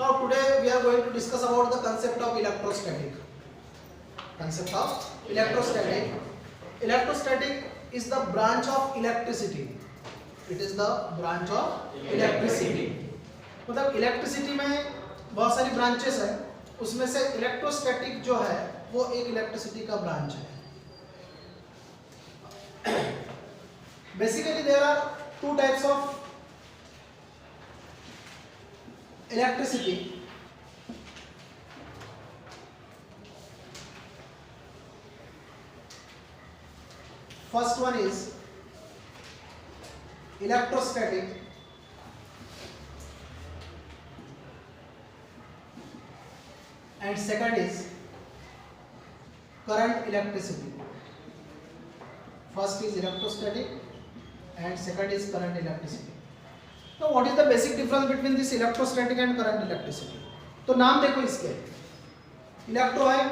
Now today we are going to discuss about the concept of electrostatic. Concept of electrostatic. Electrostatic is the branch of electricity. It is the branch of electricity. मतलब electricity में बहुत सारी branches है, उसमें से electrostatic जो है वो एक इलेक्ट्रिसिटी का ब्रांच है. Basically there are two types of electricity. First one is electrostatic and second is current electricity. First is electrostatic and second is current electricity. Now what is the basic difference between this electrostatic and current electricity? तो नाम देखो इसके, electro है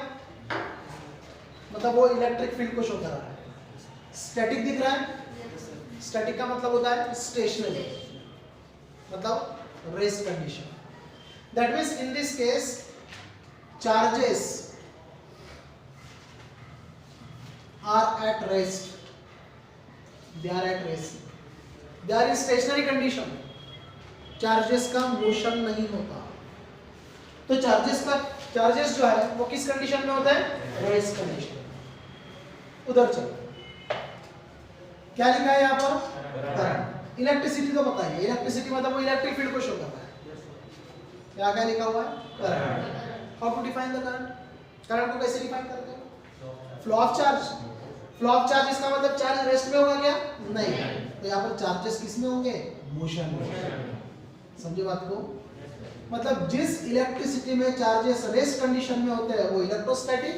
मतलब वो electric field को show कर रहा है, स्टैटिक दिख रहा है, स्टैटिक का मतलब होता है स्टेशनरी, मतलब rest condition. That means in this case charges are at rest, they are at rest, they are in stationary condition. Charges का मोशन नहीं होता. तो चार्जेस जो है वो किस कंडीशन में होता है? Rest condition. उधर चलो, क्या लिखा है यहाँ पर? करंट. इलेक्ट्रिसिटी तो बताइए, इलेक्ट्रिसिटी मतलब वो इलेक्ट्रिक फील्ड को शो करता है. क्या क्या लिखा हुआ है? Current. How to define the current? Current को कैसे डिफाइन करते हैं? Flow of charge. Flow of charge इसका मतलब चार्ज रेस्ट में होगा क्या? नहीं. तो यहाँ पर चार्जेस किस में होंगे? मोशन में. समझे बात को? मतलब जिस इलेक्ट्रिसिटी में चार्जेस रेस्ट कंडीशन में होते हैं वो इलेक्ट्रोस्टैटिक,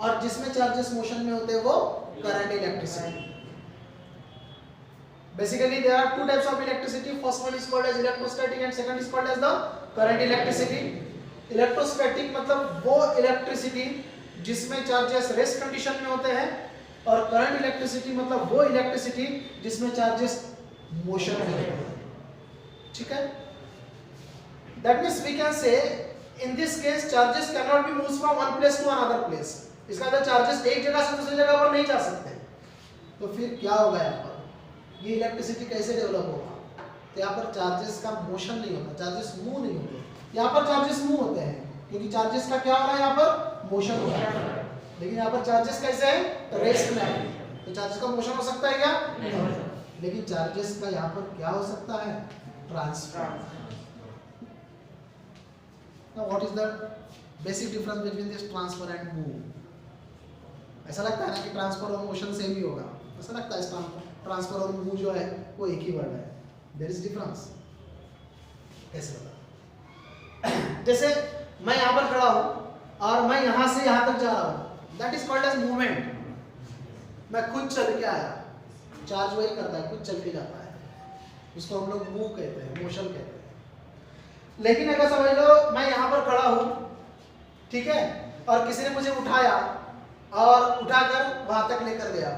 और जिसमें चार्जेस मोशन में होते हैं वो current electricity. Basically there are two types of electricity. First one is called as electrostatic and second is called as the current electricity. Electrostatic मतलब वो इलेक्ट्रिसिटी जिसमें चार्जेस रेस्ट कंडीशन में होते हैं, और करंट इलेक्ट्रिसिटी मतलब वो इलेक्ट्रिसिटी जिसमें चार्जेस मोशन में होते हैं. ठीक है? That means we can say in this case charges can not be move from one place to another place. इसका मतलब चार्जेस एक जगह से दूसरी जगह पर नहीं जा सकते. तो फिर क्या होगा यहाँ पर? ये इलेक्ट्रिसिटी कैसे डेवलप होगा? तो यहाँ पर चार्जेस का मोशन नहीं होता, चार्जेस मूव नहीं होते. यहाँ पर चार्जेस मूव होते हैं क्योंकि चार्जेस का क्या हो रहा है? यहाँ पर मोशन हो रहा है. लेकिन यहाँ पर चार्जेस कैसे है? रेस्ट में है. तो चार्जेस का मोशन हो सकता है क्या? नहीं. लेकिन चार्जेस का यहाँ पर क्या हो सकता है? Transfer. Now what is the basic difference between this transfer and move? ऐसा लगता है ना कि ट्रांसफर और मोशन सेम ही होगा. ऐसा लगता है ट्रांसफर और मूव जो है वो एक ही वर्ड है. There is difference. कैसे पता? जैसे मैं यहाँ पर खड़ा हूँ और मैं यहाँ से यहाँ तक जा रहा हूँ, that is called as movement. मैं खुद चल के आया, चार्ज वही करता है, खुद चल के जाता है, उसको हम लोग मूव कहते हैं, मोशन कहते हैं. लेकिन अगर समझ लो मैं यहाँ पर खड़ा हूँ, ठीक है, और किसी ने मुझे उठाया और उठाकर वहां तक लेकर गया,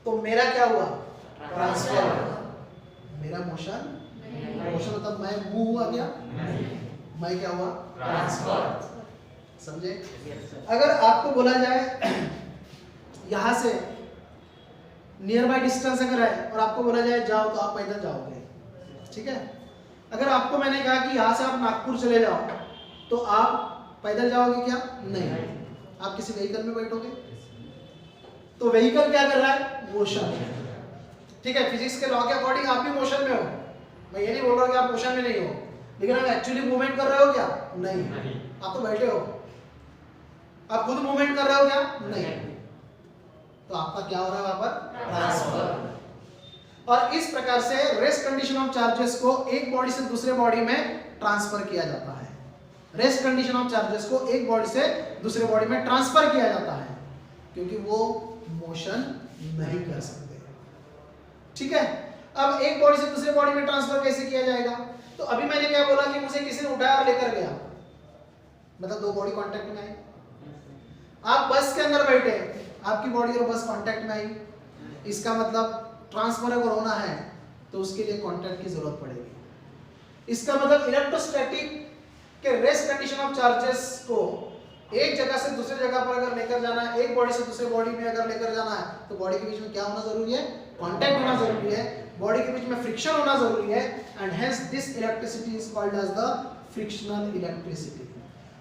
तो मेरा क्या हुआ? ट्रांसफर. मेरा मोशन मतलब मैं मूव हुआ क्या? मैं क्या हुआ? ट्रांसफर. समझे? अगर आपको बोला जाए यहां से नियर बाय डिस्टेंस अगर है और आपको बोला जाए जाओ, तो आप पैदल जाओगे. ठीक है? अगर आपको मैंने कहा कि यहाँ से आप नागपुर चले जाओ, तो आप पैदल जाओगे क्या? नहीं. आप किसी व्हीकल में बैठोगे. तो व्हीकल क्या कर रहा है? मोशन. ठीक है? फिजिक्स के लॉ के अकॉर्डिंग आप भी मोशन में हो. मैं ये नहीं बोल रहा कि आप मोशन में नहीं हो, लेकिन आप एक्चुअली मूवमेंट कर रहे हो क्या? नहीं. आप तो बैठे हो. आप खुद मूवमेंट कर रहे हो क्या? नहीं. तो आपका क्या हो रहा है वहां पर? ट्रांसफर. और इस प्रकार से रेस्ट कंडीशन ऑफ चार्जेस को एक बॉडी से दूसरे बॉडी में ट्रांसफर किया जाता है. रेस्ट कंडीशन ऑफ चार्जेस को एक बॉडी से दूसरे बॉडी में ट्रांसफर किया जाता है क्योंकि वो मोशन नहीं कर सकते. ठीक है? अब एक बॉडी से दूसरे बॉडी में ट्रांसफर कैसे किया जाएगा? तो अभी मैंने क्या बोला कि मुझे किसी ने उठाया और लेकर गया, मतलब दो बॉडी कांटेक्ट में आई. आप बस के अंदर बैठे, आपकी बॉडी और बस कांटेक्ट में आई, इसका मतलब ट्रांसफर अगर होना है तो उसके लिए कांटेक्ट की जरूरत पड़ेगी. इसका मतलब इलेक्ट्रोस्टैटिक के रेस्ट कंडीशन ऑफ चार्जेस को एक जगह से दूसरे जगह पर अगर लेकर जाना है, एक बॉडी से दूसरे बॉडी में अगर लेकर जाना है, तो बॉडी के बीच में क्या होना जरूरी है? कांटेक्ट होना जरूरी है, बॉडी के बीच में फ्रिक्शन होना जरूरी है, and hence this electricity is called as the frictional electricity.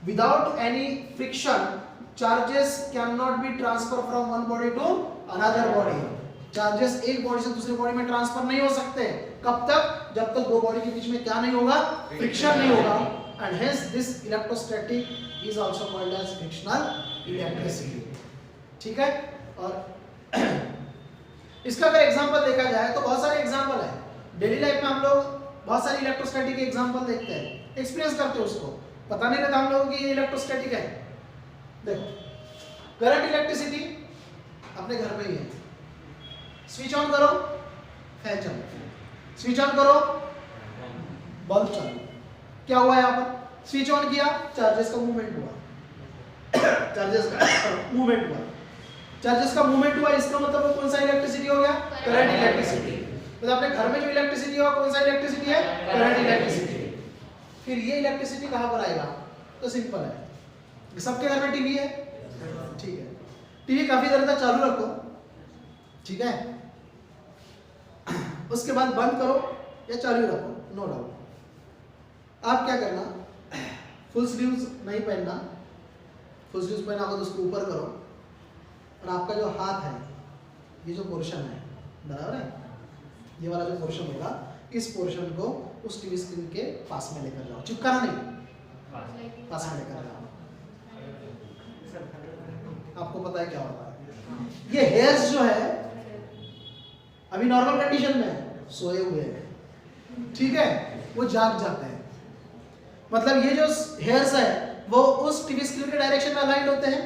Without any friction charges can not be transfer from one body to another body. Charges एक बॉडी से दूसरे बॉडी में ट्रांसफर नहीं हो सकते. कब तक? जब तक दो बॉडी के बीच में क्या नहीं होगा? फ्रिक्शन नहीं होगा. And hence this electrostatic is also called as frictional electricity. ठीक है. और इसका अगर एग्जांपल देखा जाए तो बहुत सारे एग्जांपल है. डेली लाइफ में हम लोग बहुत सारे इलेक्ट्रोस्टैटिक के एग्जांपल देखते हैं, एक्सपीरियंस करते हैं उसको. पता नहीं रहता हम लोगों की ये इलेक्ट्रोस्टैटिक है. देखो, करंट इलेक्ट्रिसिटी अपने घर में ही है. स्विच ऑन करो, फैन चालू. स्विच ऑन करो, बल्ब चालू. क्या हुआ यहाँ पर? स्विच ऑन किया, चार्जेस का मूवमेंट हुआ. चार्जेस का मूवमेंट हुआ. चार्जेस का मूवमेंट हुआ, इसका मतलब वो कौन सा इलेक्ट्रिसिटी हो गया? Current electricity. मतलब अपने घर में जो इलेक्ट्रिसिटी होगा कौन सा इलेक्ट्रिसिटी है? Current electricity. फिर ये इलेक्ट्रिसिटी कहाँ पर आएगा? तो सिंपल है, सबके घर में टीवी है. ठीक है, टीवी काफी देर तक चालू रखो. ठीक है, उसके बाद बंद करो या चालू रखो, नो डाउट. आप क्या करना, फुल स्लीव्स नहीं पहनना. फुल स्लीव्स पहना हो तो उसको ऊपर करो, और आपका जो हाथ है, ये जो पोर्शन है, बराबर है, ये वाला जो पोर्शन होगा, इस पोर्शन को उस टीवी स्क्रीन के पास में लेकर जाओ. चिपकाना नहीं, पास में लेकर जाओ. आपको पता है क्या होता है? ये हेयर्स जो है अभी नॉर्मल कंडीशन में सोए हुए हैं. ठीक है, वो जाग जाते हैं. मतलब ये जो हेयर्स है वो उस टीवी स्क्रीन के डायरेक्शन में अलाइंड होते हैं.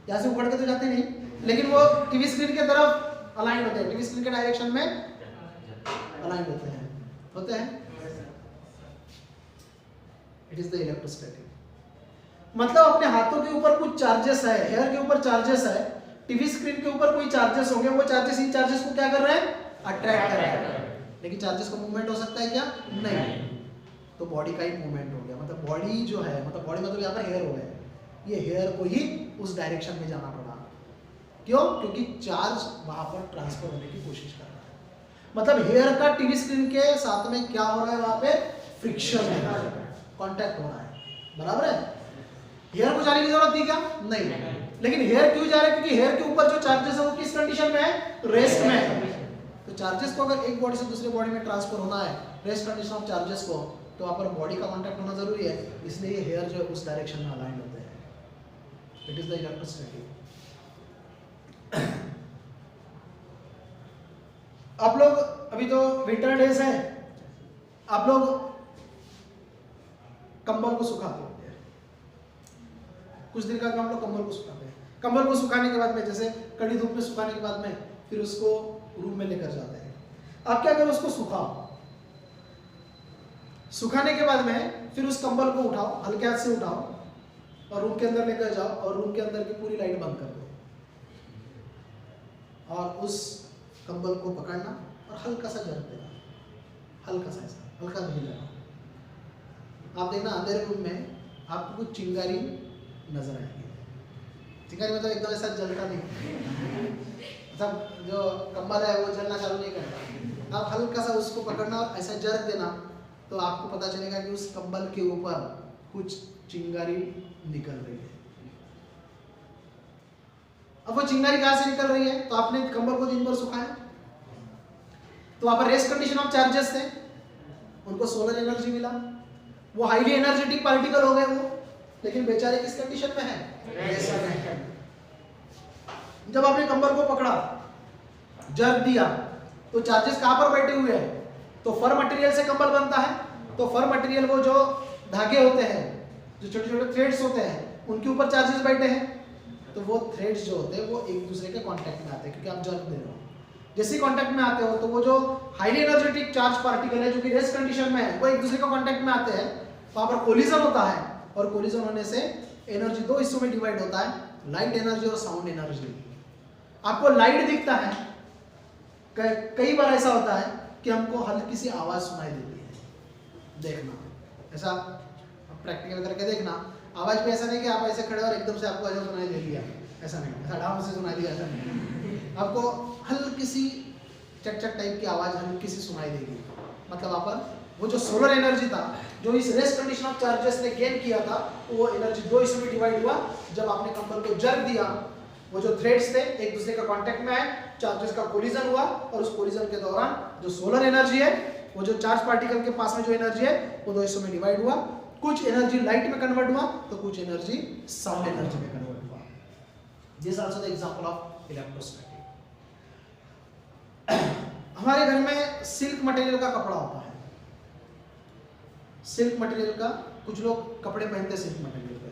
यहाँ से उखड़ के तो जाते नहीं, लेकिन वो टीवी स्क्रीन के तरफ अलाइंड होते हैं, टीवी स्क्रीन के डायरेक्शन में अलाइंड होते हैं. It is the electrostatic. मतलब अपने हाथों के ऊपर कुछ चार्जेस है, हेयर के ऊपर चार्जेस है, टीवी स्क्रीन के ऊपर कोई चार्जेस होंगे, वो चार्जेस इन चार्जेस को क्या कर रहे हैं? अट्रैक्ट कर रहे हैं. लेकिन चार्जेस का मूवमेंट हो सकता है क्या? नहीं. तो बॉडी का ही मूवमेंट हो गया. मतलब बॉडी जो है, मतलब बॉडी मतलब यहाँ पर हेयर हो गए, ये हेयर को ही उस डायरेक्शन में जाना पड़ा. क्यों? क्योंकि चार्ज वहां पर ट्रांसफर होने की कोशिश कर रहा है. मतलब हेयर का टीवी स्क्रीन के साथ में क्या हो रहा है? वहां पे फ्रिक्शन है, कांटेक्ट हो रहा है. बराबर है. हेयर को जाने की जरूरत थी क्या? नहीं. लेकिन हेयर क्यों जा रहा है? क्योंकि हेयर के ऊपर जो चार्जेस है वो किस कंडीशन में है? रेस्ट में है. तो चार्जेस को अगर एक बॉडी से दूसरे बॉडी में ट्रांसफर होना है, रेस्ट कंडीशन ऑफ चार्जेस को, तो वहां पर बॉडी का कांटेक्ट होना जरूरी है. इसलिए ये हेयर जो है उस डायरेक्शन में अलाइन होते हैं. It is the electrostatic. आप लोग अभी तो विंटर डेज है, आप लोग कंबल को सुखाते होते हैं. कुछ दिन का हम लोग कंबल को सुखाते हैं. कंबल को सुखाने के बाद में, जैसे कड़ी धूप में सुखाने के बाद में, फिर उसको रूम में लेकर जाते हैं. आप क्या करो, उसको सुखाओ. सुखाने के बाद में फिर उस कंबल को उठाओ, हल्के हाथ से उठाओ और रूम के अंदर लेकर जाओ, और रूम के अंदर की पूरी लाइट बंद कर दो, और उस कंबल को पकड़ना और हल्का सा झटक देना. हल्का सा, ऐसा हल्का नहीं लेना. आप देखना अंधेरे रूम में आपको कुछ चिंगारी नजर आएगी. चिंगारी मतलब एकदम ऐसा जलता नहीं, मतलब जो कंबल है वो जलना चालू नहीं करता. आप हल्का सा उसको पकड़ना और ऐसा झटक देना, तो आपको पता चलेगा कि उस कंबल के ऊपर कुछ चिंगारी निकल रही है. अब वो चिंगारी कहां से निकल रही है? तो आपने कंबल को दिन भर सुखाया, तो वहां पर रेस्ट कंडीशन ऑफ चार्जेस थे, उनको सोलर एनर्जी मिला, वो हाईली एनर्जेटिक पार्टिकल हो गए वो. लेकिन बेचारे किस कंडीशन में है? रेस्ट में. जब आपने कंबल को पकड़ा, जर्क दिया, तो चार्जेस कहां पर बैठे हुए हैं? तो फर मटेरियल से कंबल बनता है. तो फर मटेरियल, वो जो धागे होते हैं, जो छोटे छोटे थ्रेड्स होते हैं, उनके ऊपर चार्जेस बैठे हैं. तो वो थ्रेड्स जो होते हैं वो एक दूसरे के कांटेक्ट में आते हैं, क्योंकि आप जर्क दे रहे हो. जैसे कांटेक्ट में आते हो तो वो जो हाईली एनर्जेटिक चार्ज पार्टिकल है जो कि रेस्ट कंडीशन में है, वो एक दूसरे के कांटेक्ट में आते हैं. वहां पर कोलिजन होता है, और कोलिजन होने से एनर्जी दो हिस्सों में डिवाइड होता है, लाइट एनर्जी और साउंड एनर्जी. आपको लाइट दिखता है, कई बार ऐसा होता है कि हमको हल्की सी आवाज सुनाई देती है, देखना, ऐसा प्रैक्टिकल करके देखना। आवाज भी ऐसा नहीं कि आप ऐसे खड़े और एकदम से आपको ऐसा सुनाई दे दिया, ऐसा नहीं, ऐसा आराम से सुनाई दिया, ऐसा नहीं। आपको हल्की सी चट चट टाइप की आवाज हल्की सी सुनाई देगी। मतलब आप वो जो सोलर एनर्जी था, जो इस रेस्ट कंडीशन ऑफ चार्जेस ने गेन किया था, वो एनर्जी दो हिस्सों में डिवाइड हुआ जब आपने कंबल को जर्क दिया। वो जो थ्रेड्स थे एक दूसरे का कांटेक्ट में आए, चार्जेस का कोलिजन हुआ, और उस कोलिजन के दौरान जो सोलर एनर्जी है, वो जो चार्ज पार्टिकल के पास में जो एनर्जी है, वो दो हिस्सों में डिवाइड हुआ। कुछ एनर्जी लाइट में कन्वर्ट हुआ तो कुछ एनर्जी साउंड एनर्जी में कन्वर्ट हुआ। This also the example of electrostatic. हमारे घर में सिल्क मटेरियल का कपड़ा होता है, सिल्क मटेरियल का, कुछ लोग कपड़े पहनते हैं सिल्क मटेरियल पे।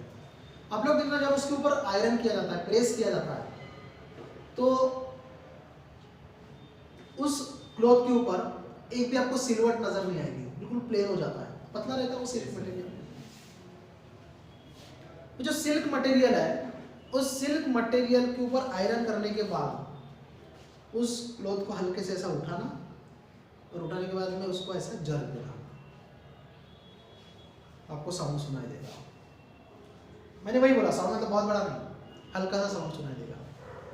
आप लोग देखना, जब उसके ऊपर आयरन किया जाता है, प्रेस किया जाता है, तो उस क्लॉथ के ऊपर एक भी आपको सिलवट नजर नहीं आएगी, बिल्कुल प्लेन हो जाता है, पतला रहता है वो सिल्क मटेरियल। जो सिल्क मटेरियल है, उस सिल्क मटेरियल के ऊपर आयरन करने के बाद उस क्लॉथ को हल्के से ऐसा उठाना, और उठाने के बाद में उसको ऐसा जर्क देना, आपको साउंड सुनाई देगा। मैंने वही बोला, साउंड मतलब बहुत बड़ा नहीं, हल्का सा साउंड सुनाई देगा।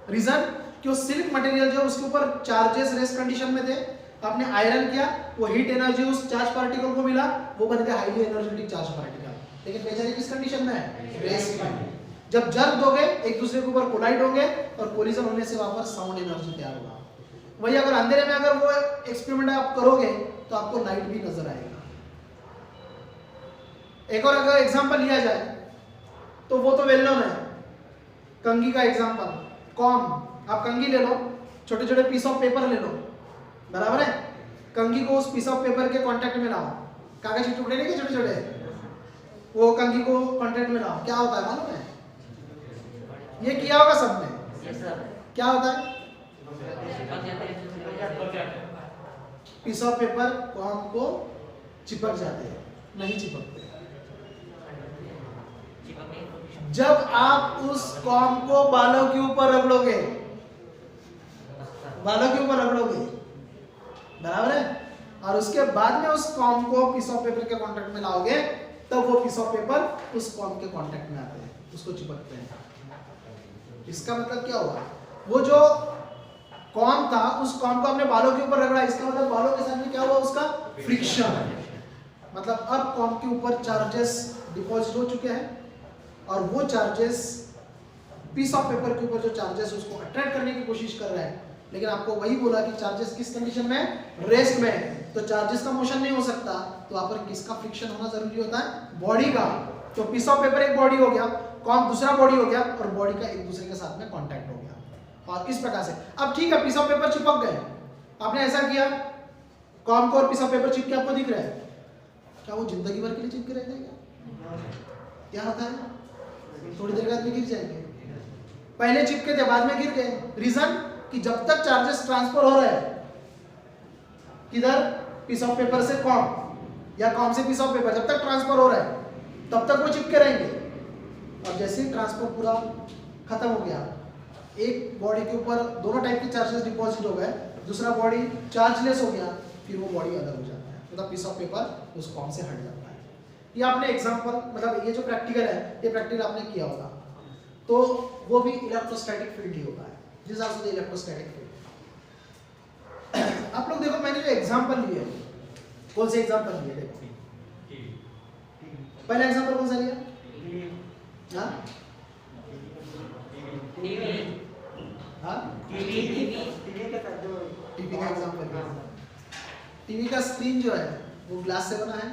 रीजन कि वो सिल्क मटेरियल जो उसके ऊपर चार्जेस रेस्ट कंडीशन में थे, आपने आयरन किया, वो हीट एनर्जी उस चार्ज पार्टिकल को मिला, वो बन गया हाईली एनर्जेटिक चार्ज पार्टिकल। लेकिन बेचारे किस कंडीशन में है? रेस्ट में। जब जर्क दोगे, एक दूसरे के ऊपर कोलाइड होंगे, और कोलिजन होने से वापस साउंड एनर्जी तैयार होगा। वही अगर अंधेरे में अगर वो एक्सपेरिमेंट आप करोगे तो आपको लाइट भी नजर आएगा। एक और अगर एग्जांपल लिया जाए तो वो तो वेल नोन है, कंघी का एग्जांपल। कॉम, आप कंघी ले लो, छोटे छोटे पीस ऑफ पेपर ले लो, बराबर है। कंघी को उस पीस ऑफ पेपर के कांटेक्ट में लाओ, कागज के टुकड़े नहीं के छोटे छोटे, वो कंघी को कांटेक्ट में लाओ, क्या होता है मालूम है? ये किया होगा सबने। क्या होता है? पीस ऑफ पेपर कॉम को चिपक जाते हैं, नहीं चिपकते। जब आप उस कॉम को बालों के ऊपर रगड़ोगे, बालों के ऊपर रगड़ोगे, बराबर है, और उसके बाद में उस कॉम को पीस ऑफ पेपर के कांटेक्ट में लाओगे, तब वो पीस ऑफ पेपर उस कॉम के कांटेक्ट में आते हैं, उसको चिपकते हैं। इसका मतलब क्या हुआ? वो जो कॉम था, उस कॉम को आपने बालों के ऊपर रगड़ा, इसका मतलब बालों के साथ में क्या हुआ? उसका फ्रिक्शन। मतलब अब कॉम के ऊपर चार्जेस डिपॉजिट हो चुके हैं, और वो चार्जेस पीस ऑफ पेपर के ऊपर जो चार्जेस उसको अट्रैक्ट करने की कोशिश कर रहे हैं। लेकिन आपको वही बोला कि चार्जेस किस कंडीशन में? रेस्ट में। तो चार्जेस का मोशन नहीं हो सकता, तो वहां पर किसका फ्रिक्शन होना जरूरी होता है? बॉडी का। तो पीस ऑफ पेपर एक बॉडी हो गया, कॉम दूसरा बॉडी हो गया, और बॉडी का एक दूसरे के साथ में कांटेक्ट हो गया। और इस प्रकार से अब ठीक है, पीस ऑफ पेपर चिपक गए, आपने ऐसा किया, कॉम को और पीस ऑफ पेपर चिपके आपको दिख रहा है, क्या वो जिंदगी भर के लिए चिपके रहते हैं? क्या होता है? थोड़ी देर बाद में गिर जाएंगे। पहले चिपके थे, बाद में गिर गए। रीजन कि जब तक चार्जेस ट्रांसफर हो रहे हैं, किधर? पीस ऑफ पेपर से कॉम, या कॉम से पीस ऑफ पेपर, जब तक ट्रांसफर हो रहा है तब तक वो चिपके रहेंगे। और जैसे ही ट्रांसफर पूरा खत्म हो गया, एक बॉडी के ऊपर दोनों टाइप के चार्जेस डिपॉजिट हो गए, दूसरा बॉडी चार्जलेस हो गया, फिर वो बॉडी अलग हो जाता है, मतलब पीस ऑफ पेपर उस कॉम से हट जाता है। ये आपने एग्जांपल, मतलब ये जो प्रैक्टिकल है, ये प्रैक्टिकल आपने किया होगा, तो वो भी इलेक्ट्रोस्टैटिक फील्ड ही होता है, this also the electrostatic field. आप लोग देखो, मैंने जो एग्जांपल लिए, कौन से एग्जांपल लिए? देखो, पहला एग्जांपल कौन सा लिया? हाँ, टीवी का एग्जांपल लिया। टीवी का स्क्रीन जो है वो ग्लास से बना है,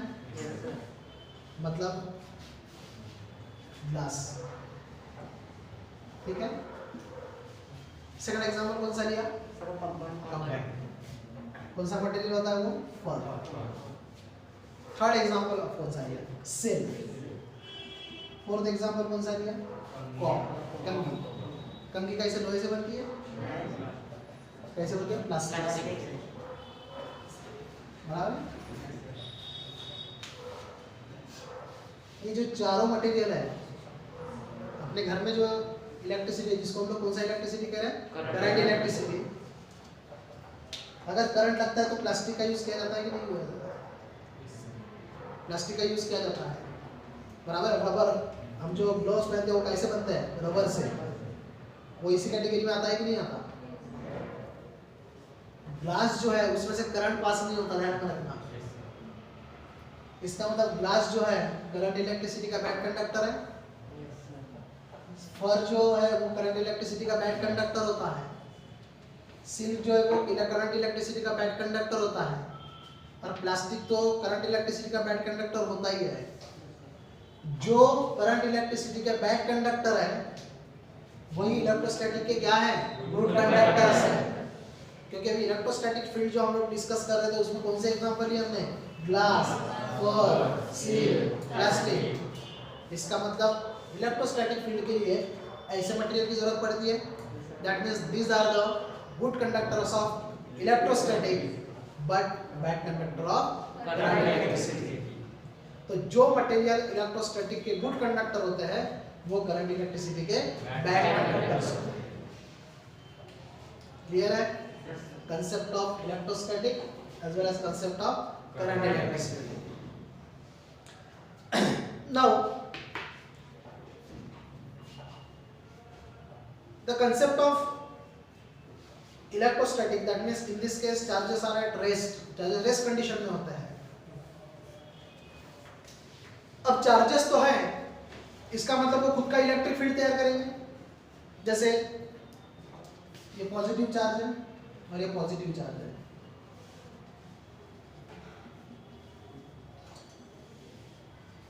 मतलब ग्लास, ठीक है। सेकंड एग्जांपल कौन सा लिया? कंपैक्ट। कौन सा मटेरियल होता है वो? फर। थर्ड एग्जांपल कौन सा लिया? सेल। फोर्थ एग्जांपल कौन सा लिया? कॉम, कंघी। कंघी कैसे? लोहे से बनती है। कैसे बनती है? प्लास्टिक। बराबर। ये जो चारों मटेरियल है, अपने घर में जो इलेक्ट्रिसिटी, जिसको हम लोग कौन सा इलेक्ट्रिसिटी कह रहे हैं? Current electricity. अगर करंट लगता है तो प्लास्टिक का यूज किया जाता है कि नहीं? प्लास्टिक का यूज किया जाता है, बराबर। रबर, हम जो ग्लोव्स पहनते हैं वो कैसे बनते हैं? रबर से। वो इसी कैटेगरी में आता है कि नहीं आता? ग्लास जो है उसमें से करंट पास नहीं होता, ध्यान में रखना। इसका मतलब ग्लास जो है करंट इलेक्ट्रिसिटी का बैड कंडक्टर है, फर जो है वो करंट इलेक्ट्रिसिटी का बैड कंडक्टर होता है, सिल्क जो है वो करंट इलेक्ट्रिसिटी का बैड कंडक्टर होता है, और प्लास्टिक तो करंट इलेक्ट्रिसिटी का बैड कंडक्टर होता ही है। जो करंट इलेक्ट्रिसिटी के बैड कंडक्टर है वही इलेक्ट्रोस्टैटिक के क्या है? गुड कंडक्टर्स है। क्योंकि अभी इलेक्ट्रोस्टैटिक फील्ड जो हम लोग डिस्कस कर रहे थे उसमें कौन से एग्जांपल लिए हमने? ग्लास, फर, सिल्क, प्लास्टिक। इसका मतलब इलेक्ट्रोस्टैटिक फील्ड के लिए ऐसे मटेरियल की जरूरत पड़ती है। That means these are the good conductors of electrostatic but bad conductor of current electricity. तो जो मटेरियल इलेक्ट्रोस्टैटिक के गुड कंडक्टर होते हैं वो करंट इलेक्ट्रिसिटी के बैड कंडक्टर्स होते हैं। क्लियर है? Concept of electrostatic as well as concept of current electricity. Now the concept of electrostatic, that means in this case charges are at rest, charges rest condition में होते हैं। अब charges तो है, इसका मतलब वो खुद का इलेक्ट्रिक फील्ड तैयार करेंगे। जैसे ये पॉजिटिव चार्ज है और ये पॉजिटिव चार्ज है,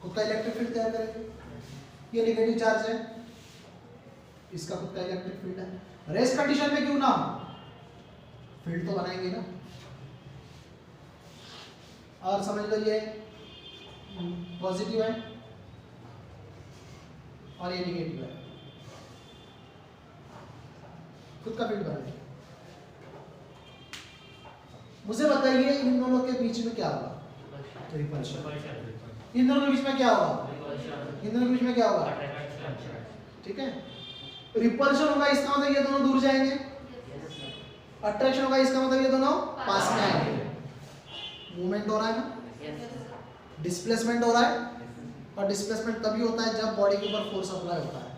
खुद का इलेक्ट्रिक फील्ड तैयार करेंगे। ये नेगेटिव चार्ज है, इसका खुद का इलेक्ट्रिक फील्ड है। रेस्ट कंडीशन में क्यों ना फील्ड तो बनाएंगे ना। और समझ लो ये पॉजिटिव है और ये नेगेटिव है, खुद का फील्ड बनाएंगे। मुझे बताइए इन दोनों के बीच में क्या होगा? रिपल्शन। इन दोनों के बीच में क्या होगा? इन दोनों के बीच में क्या होगा? ठीक है। रिपल्शन होगा, इसका मतलब ये दोनों दूर जाएंगे। अट्रैक्शन होगा, इसका मतलब ये दोनों पास में आएंगे। मूवमेंट हो रहा है ना, डिस्प्लेसमेंट हो रहा है। और डिस्प्लेसमेंट तभी होता है जब बॉडी के ऊपर फोर्स अप्लाई होता है।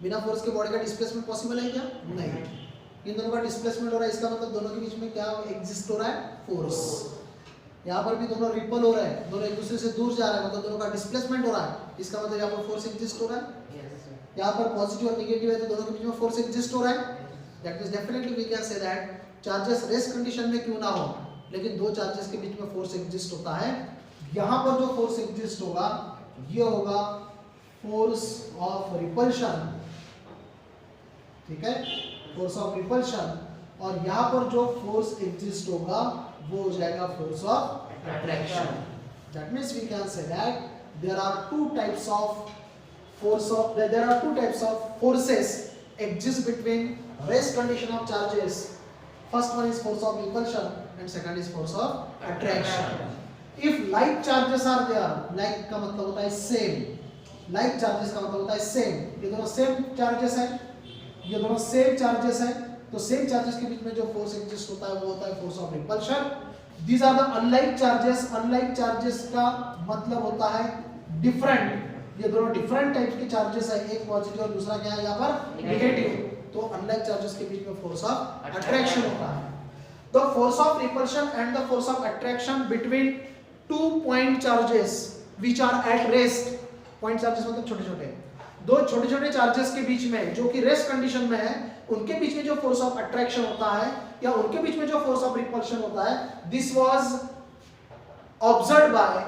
बिना फोर्स के बॉडी का डिस्प्लेसमेंट पॉसिबल है क्या? नहीं। इन दोनों का डिस्प्लेसमेंट हो रहा है, इसका मतलब दोनों के बीच में क्या एग्जिस्ट हो रहा है? फोर्स। यहाँ पर भी दोनों रिपल हो रहे हैं, दोनों एक दूसरे से दूर जा रहे हैं, मतलब दोनों का डिस्प्लेसमेंट हो रहा है, इसका मतलब यहाँ पर फोर्स एग्जिस्ट हो रहा है। यहाँ पर पॉजिटिव और नेगेटिव है तो दोनों के बीच में फोर्स एग्जिस्ट हो रहा है। That means definitely we can say that charges rest condition में क्यों ना हो, लेकिन दो चार्जेस के बीच में फोर्स एग्जिस्ट होता है। यहाँ पर जो फोर्स एग्जिस्ट होगा ये होगा फोर्स ऑफ रिपल्शन, ठीक है, फोर्स ऑफ रिपल्शन। और यहाँ पर जो फोर्स एग्जिस्ट होगा वो हो जाएगा force of attraction. That means we can say that there are two types of forces exist between rest condition of charges. First one is force of repulsion and second is force of attraction. If like charges are there, like का मतलब होता है same, like charges का मतलब होता है same, ये दोनों same charges हैं, ये दोनों same charges हैं, तो same charges के बीच में जो force exist होता है वो होता है force of repulsion. These are the unlike charges. Unlike charges का मतलब होता है different, ये दोनों डिफरेंट टाइप के चार्जेस है, एक पॉजिटिव और दूसरा क्या है यहाँ पर नेगेटिव। तो अनलाइक चार्जेस के बीच में फोर्स ऑफ अट्रैक्शन होता है। The force of repulsion and the force of attraction between two point charges which are at rest. Point charges मतलब छोटे छोटे, दो छोटे छोटे चार्जेस के बीच में जो कि रेस्ट कंडीशन में है, उनके बीच में जो फोर्स ऑफ अट्रैक्शन होता है या उनके बीच में जो फोर्स ऑफ रिपल्शन होता है, this was observed bye,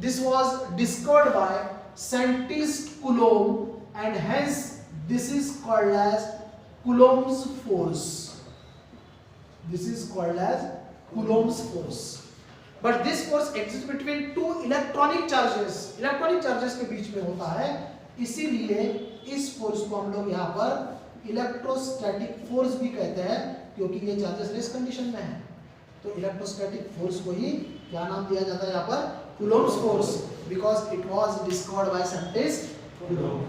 this was discovered by scientist Coulomb and hence this is called as Coulomb's force. This is called as Coulomb's force. But this force exists between two electronic charges. Electronic charges के बीच में होता है, इसीलिए इस force को हम लोग यहाँ पर इलेक्ट्रोस्टैटिक फोर्स भी कहते हैं, क्योंकि ये चार्जेस रेस्ट कंडीशन में है। तो इलेक्ट्रोस्टैटिक फोर्स को ही क्या नाम दिया जाता है यहाँ पर? Coulomb's force, because it was discovered by scientist Coulomb.